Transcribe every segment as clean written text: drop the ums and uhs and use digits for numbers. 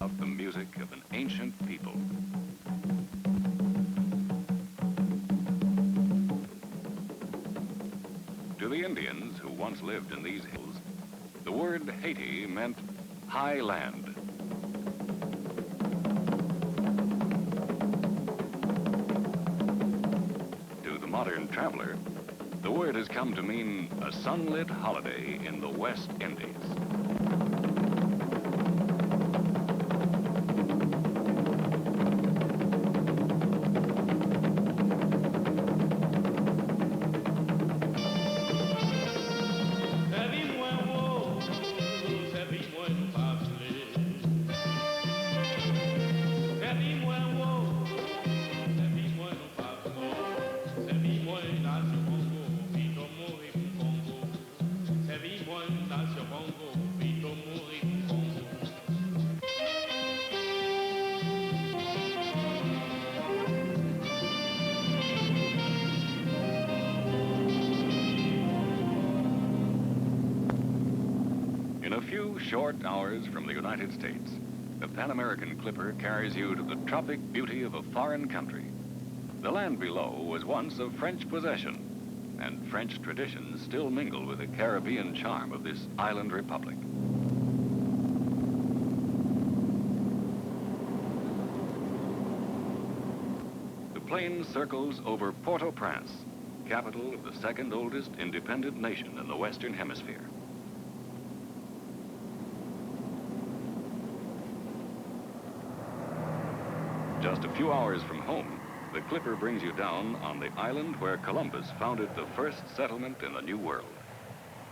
of the music of an ancient people. To the Indians who once lived in these hills, the word Haiti meant high land. To the modern traveler, the word has come to mean a sunlit holiday in the West Indies. In a few short hours from the United States, the Pan American clipper carries you to the tropic beauty of a foreign country. The land below was once a French possession, and French traditions still mingle with the Caribbean charm of this island republic. The plane circles over Port-au-Prince, capital of the second oldest independent nation in the Western Hemisphere. Just a few hours from home, the clipper brings you down on the island where Columbus founded the first settlement in the New World.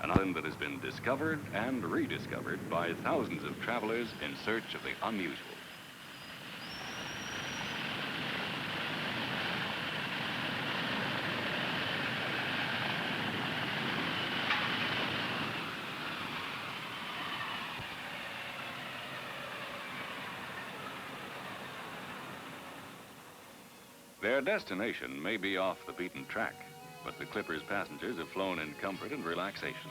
An island that has been discovered and rediscovered by thousands of travelers in search of the unusual. Their destination may be off the beaten track, but the clipper's passengers have flown in comfort and relaxation.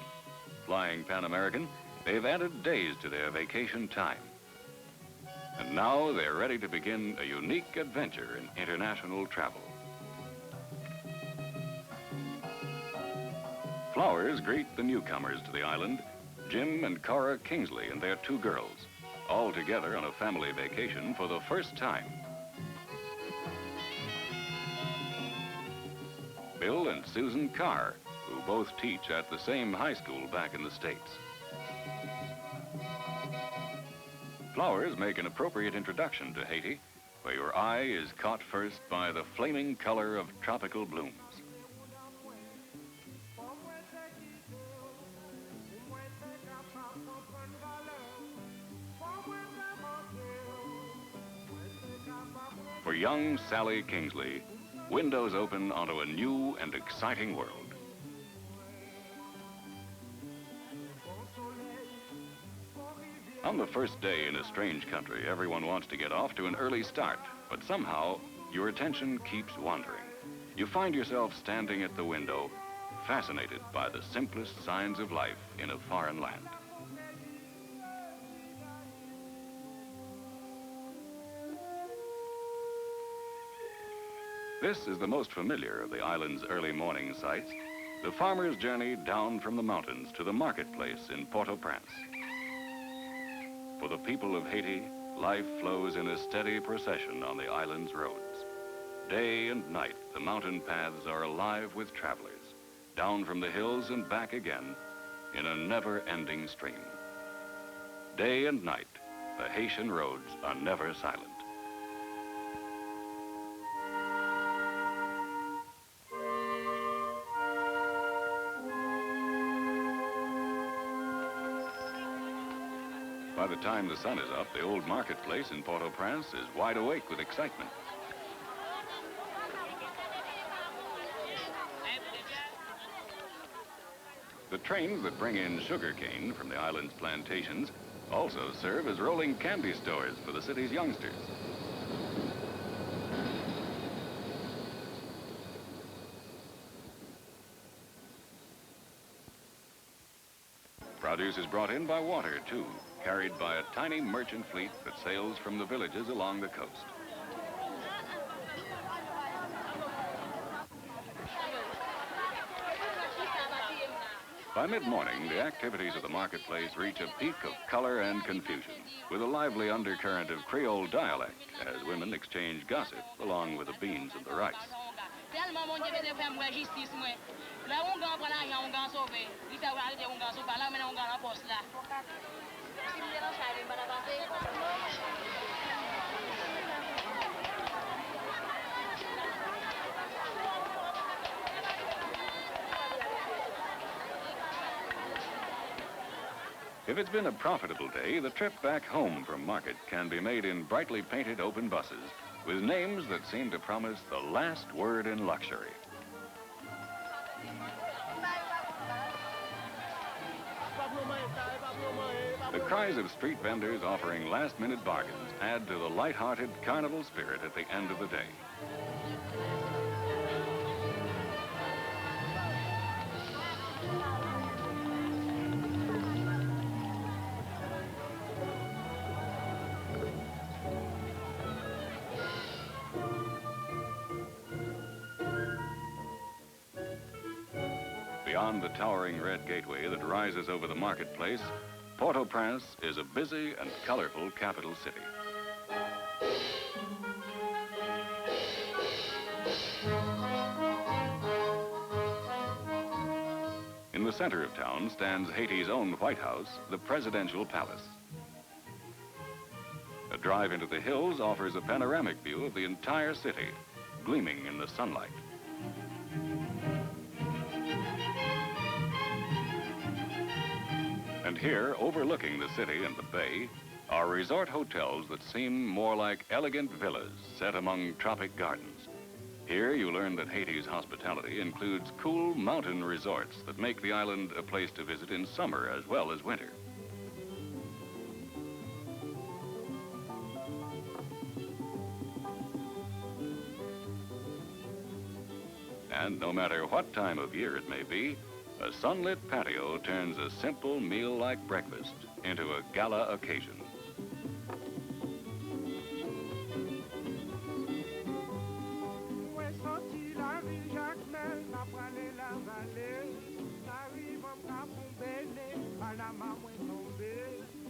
Flying Pan American, they've added days to their vacation time. And now they're ready to begin a unique adventure in international travel. Flowers greet the newcomers to the island, Jim and Cora Kingsley and their two girls, all together on a family vacation for the first time. Bill and Susan Carr, who both teach at the same high school back in the States. Flowers make an appropriate introduction to Haiti, where your eye is caught first by the flaming color of tropical blooms. For young Sally Kingsley, windows open onto a new and exciting world. On the first day in a strange country, everyone wants to get off to an early start, but somehow your attention keeps wandering. You find yourself standing at the window, fascinated by the simplest signs of life in a foreign land. This is the most familiar of the island's early morning sights, the farmer's journey down from the mountains to the marketplace in Port-au-Prince. For the people of Haiti, life flows in a steady procession on the island's roads. Day and night, the mountain paths are alive with travelers, down from the hills and back again in a never-ending stream. Day and night, the Haitian roads are never silent. By the time the sun is up, the old marketplace in Port-au-Prince is wide awake with excitement. The trains that bring in sugarcane from the island's plantations also serve as rolling candy stores for the city's youngsters. Produce is brought in by water, too, carried by a tiny merchant fleet that sails from the villages along the coast. By mid-morning, the activities of the marketplace reach a peak of color and confusion, with a lively undercurrent of Creole dialect as women exchange gossip along with the beans and the rice. If it's been a profitable day, the trip back home from market can be made in brightly painted open buses with names that seem to promise the last word in luxury. The cries of street vendors offering last-minute bargains add to the light-hearted carnival spirit at the end of the day. Beyond the towering red gateway that rises over the marketplace, Port-au-Prince is a busy and colorful capital city. In the center of town stands Haiti's own White House, the Presidential Palace. A drive into the hills offers a panoramic view of the entire city, gleaming in the sunlight. And here, overlooking the city and the bay, are resort hotels that seem more like elegant villas set among tropic gardens. Here you learn that Haiti's hospitality includes cool mountain resorts that make the island a place to visit in summer as well as winter. And no matter what time of year it may be, a sunlit patio turns a simple meal like breakfast into a gala occasion.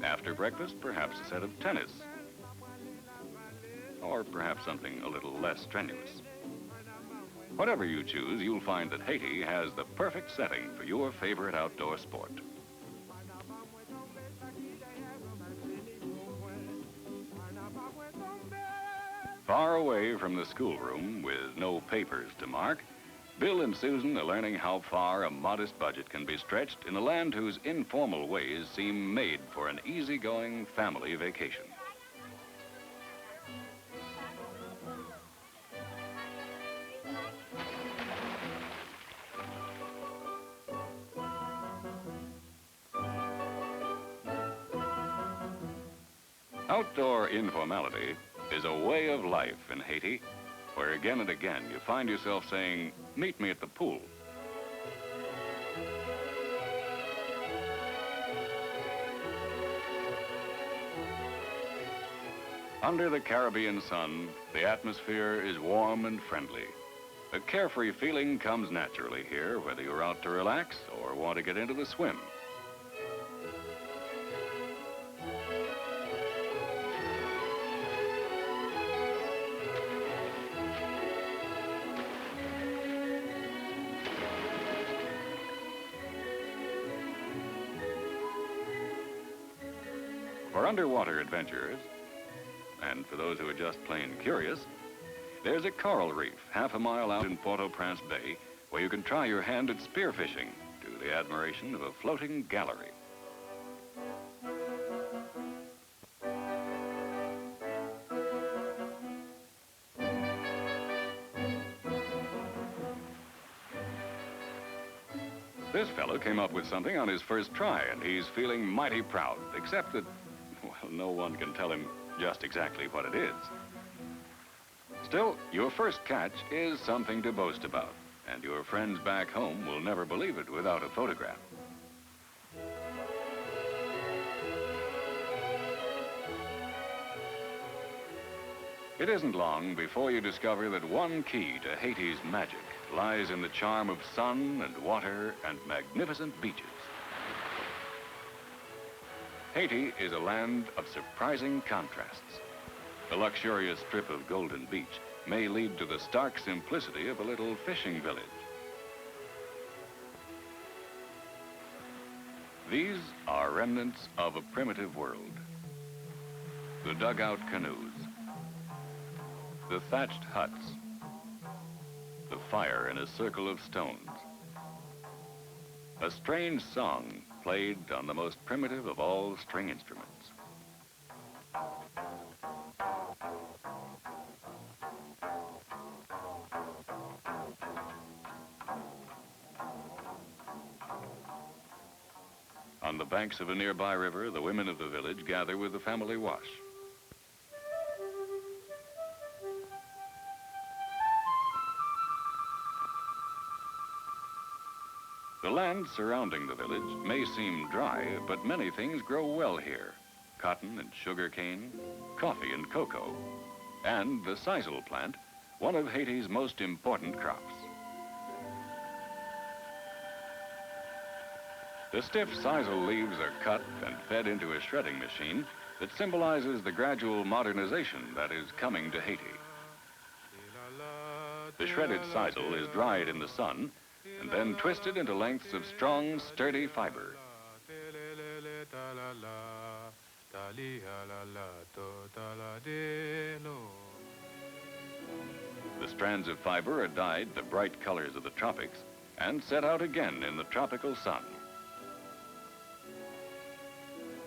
After breakfast, perhaps a set of tennis. Or perhaps something a little less strenuous. Whatever you choose, you'll find that Haiti has the perfect setting for your favorite outdoor sport. Far away from the schoolroom with no papers to mark, Bill and Susan are learning how far a modest budget can be stretched in a land whose informal ways seem made for an easygoing family vacation. Outdoor informality is a way of life in Haiti, where again and again you find yourself saying, "Meet me at the pool." Under the Caribbean sun, the atmosphere is warm and friendly. A carefree feeling comes naturally here, whether you're out to relax or want to get into the swim. For underwater adventurers, and for those who are just plain curious, there's a coral reef half a mile out in Port-au-Prince Bay where you can try your hand at spearfishing to the admiration of a floating gallery. This fellow came up with something on his first try, and he's feeling mighty proud, except that, well, no one can tell him just exactly what it is. Still, your first catch is something to boast about, and your friends back home will never believe it without a photograph. It isn't long before you discover that one key to Haiti's magic lies in the charm of sun and water and magnificent beaches. Haiti is a land of surprising contrasts. The luxurious strip of golden beach may lead to the stark simplicity of a little fishing village. These are remnants of a primitive world. The dugout canoes, the thatched huts, the fire in a circle of stones. A strange song played on the most primitive of all string instruments. On the banks of a nearby river, the women of the village gather with the family wash. The land surrounding the village may seem dry, but many things grow well here. Cotton and sugar cane, coffee and cocoa, and the sisal plant, one of Haiti's most important crops. The stiff sisal leaves are cut and fed into a shredding machine that symbolizes the gradual modernization that is coming to Haiti. The shredded sisal is dried in the sun and then twisted into lengths of strong, sturdy fiber. The strands of fiber are dyed the bright colors of the tropics and set out again in the tropical sun.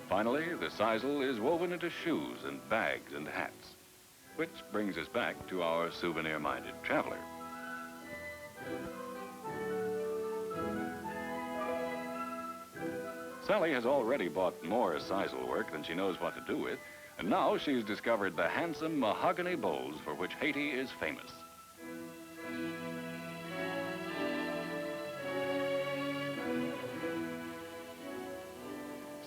Finally, the sisal is woven into shoes and bags and hats, which brings us back to our souvenir-minded traveler. Sally has already bought more sisal work than she knows what to do with, and now she's discovered the handsome mahogany bowls for which Haiti is famous.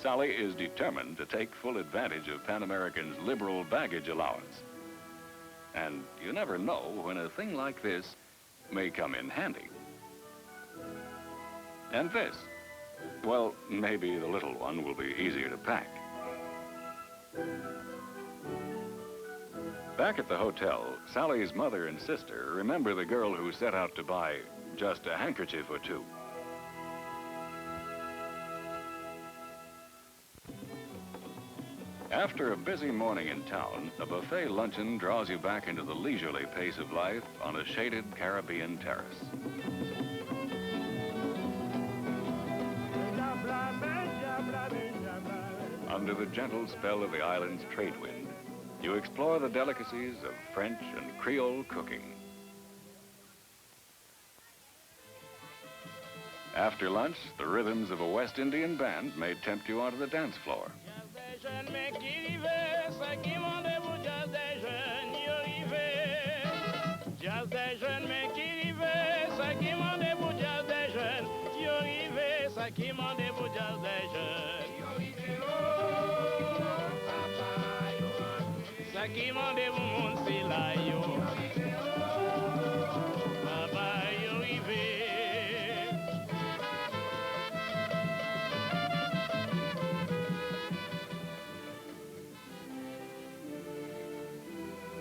Sally is determined to take full advantage of Pan American's liberal baggage allowance. And you never know when a thing like this may come in handy. And this, well, maybe the little one will be easier to pack. Back at the hotel, Sally's mother and sister remember the girl who set out to buy just a handkerchief or two. After a busy morning in town, a buffet luncheon draws you back into the leisurely pace of life on a shaded Caribbean terrace. Under the gentle spell of the island's trade wind, you explore the delicacies of French and Creole cooking. After lunch, the rhythms of a West Indian band may tempt you onto the dance floor.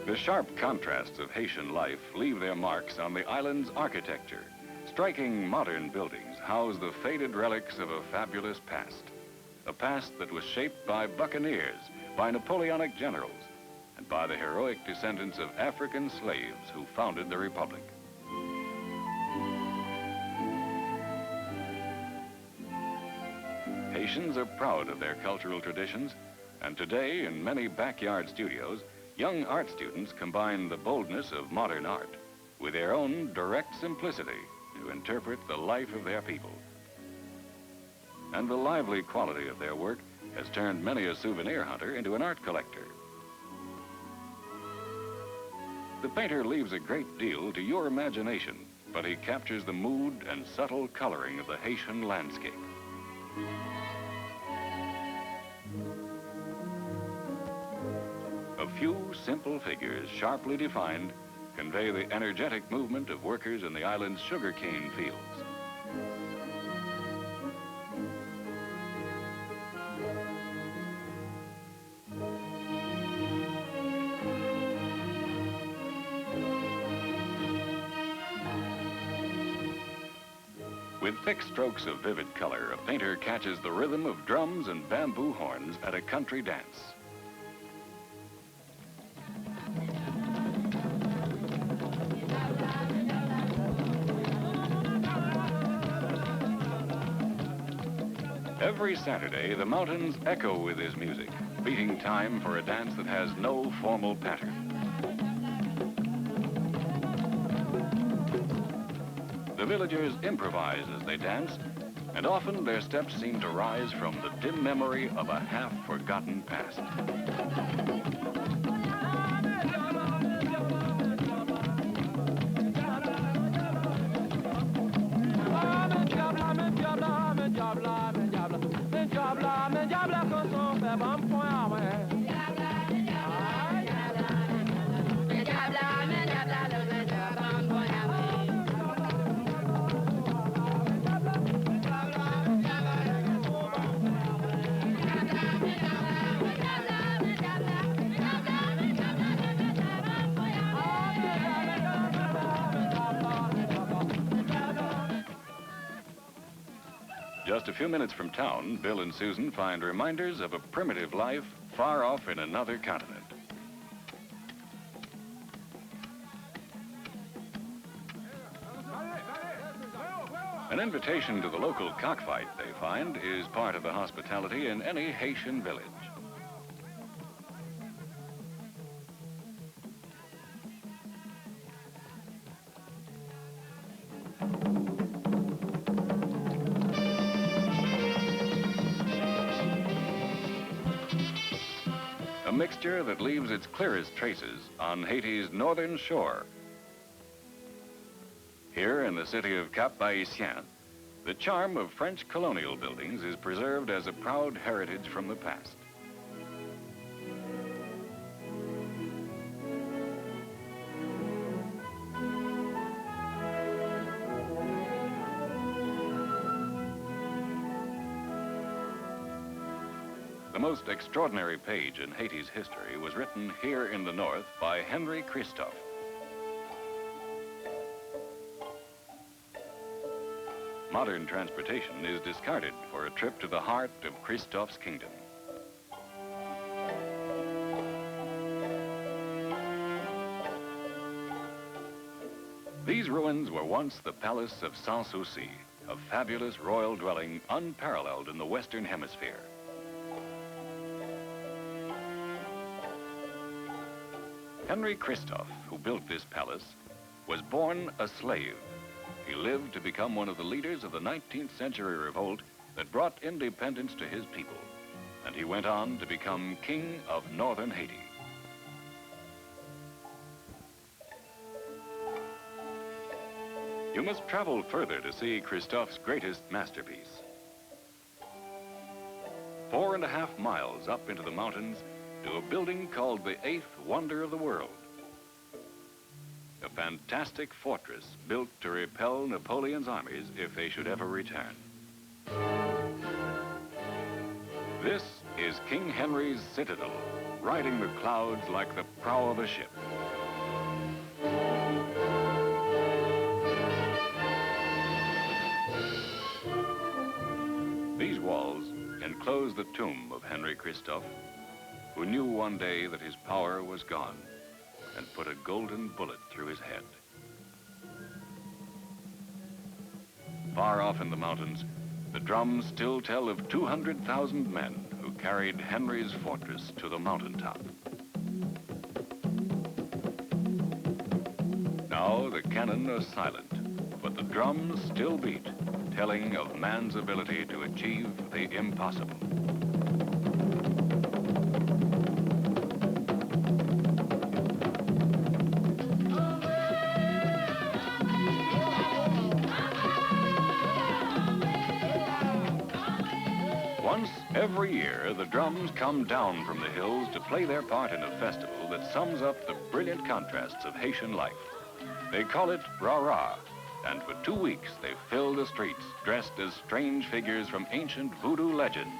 The sharp contrasts of Haitian life leave their marks on the island's architecture. Striking modern buildings house the faded relics of a fabulous past. A past that was shaped by buccaneers, by Napoleonic generals, and by the heroic descendants of African slaves who founded the Republic. Haitians are proud of their cultural traditions, and today in many backyard studios, young art students combine the boldness of modern art with their own direct simplicity to interpret the life of their people. And the lively quality of their work has turned many a souvenir hunter into an art collector. The painter leaves a great deal to your imagination, but he captures the mood and subtle coloring of the Haitian landscape. A few simple figures, sharply defined, convey the energetic movement of workers in the island's sugarcane fields. With thick strokes of vivid color, a painter catches the rhythm of drums and bamboo horns at a country dance. Every Saturday, the mountains echo with his music, beating time for a dance that has no formal pattern. The villagers improvise as they dance, and often their steps seem to rise from the dim memory of a half-forgotten past. Just a few minutes from town, Bill and Susan find reminders of a primitive life far off in another continent. An invitation to the local cockfight, they find, is part of the hospitality in any Haitian village. A mixture that leaves its clearest traces on Haiti's northern shore. Here in the city of Cap-Haïtien, the charm of French colonial buildings is preserved as a proud heritage from the past. The most extraordinary page in Haiti's history was written here in the north by Henry Christophe. Modern transportation is discarded for a trip to the heart of Christophe's kingdom. These ruins were once the Palace of Sans-Souci, a fabulous royal dwelling unparalleled in the Western Hemisphere. Henry Christophe, who built this palace, was born a slave. He lived to become one of the leaders of the 19th century revolt that brought independence to his people, and he went on to become king of northern Haiti. You must travel further to see Christophe's greatest masterpiece. 4.5 miles up into the mountains to a building called the 8th Wonder of the World. A fantastic fortress built to repel Napoleon's armies if they should ever return. This is King Henry's citadel, riding the clouds like the prow of a ship. These walls enclose the tomb of Henry Christophe, who knew one day that his power was gone and put a golden bullet through his head. Far off in the mountains, the drums still tell of 200,000 men who carried Henry's fortress to the mountaintop. Now the cannon are silent, but the drums still beat, telling of man's ability to achieve the impossible. Once every year, the drums come down from the hills to play their part in a festival that sums up the brilliant contrasts of Haitian life. They call it Rah-Rah, and for 2 weeks they fill the streets dressed as strange figures from ancient voodoo legends.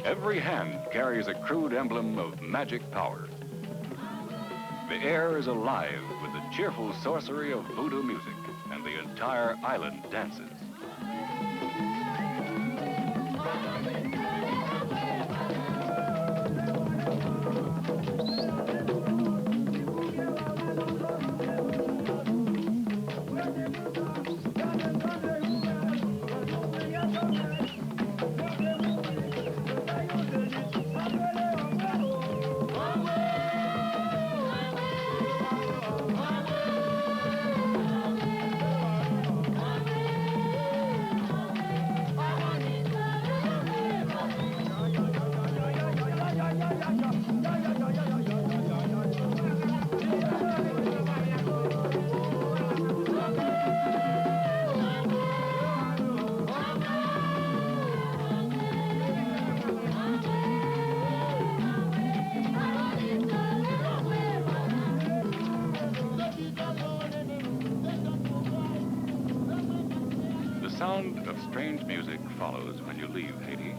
Every hand carries a crude emblem of magic power. The air is alive with the cheerful sorcery of voodoo music, and the entire island dances. The sound of strange music follows when you leave Haiti,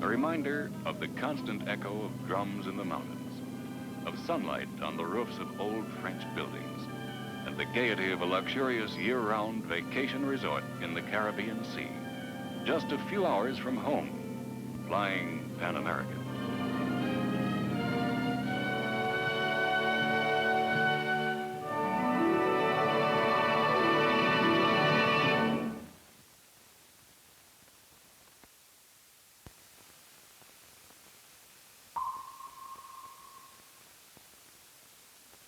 a reminder of the constant echo of drums in the mountains, of sunlight on the roofs of old French buildings, and the gaiety of a luxurious year-round vacation resort in the Caribbean Sea, just a few hours from home, flying Pan American.